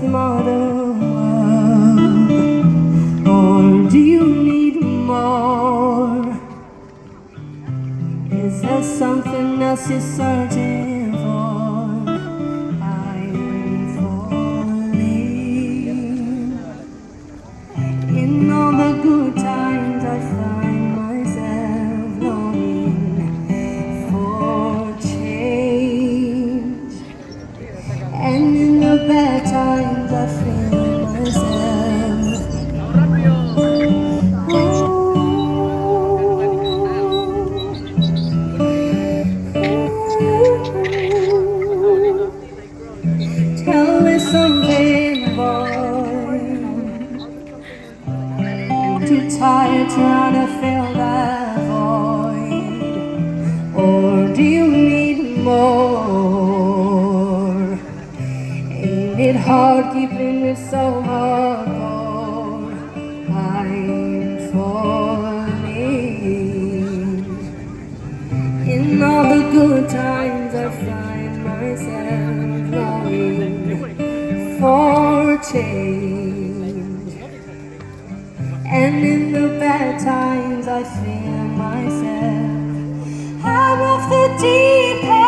smarter world, or do you need more? Is there something else you're searching for? I'm falling. In all the good times I find myself longing for change, and in the bad times I feel myself. Tell me something, boy. Too tired trying to fill that void, or do you need more? Ain't it hard keeping it so hardcore? I'm falling. In all the good times I find myself longing for change, and in the bad times I fear myself. I'm off the deep end.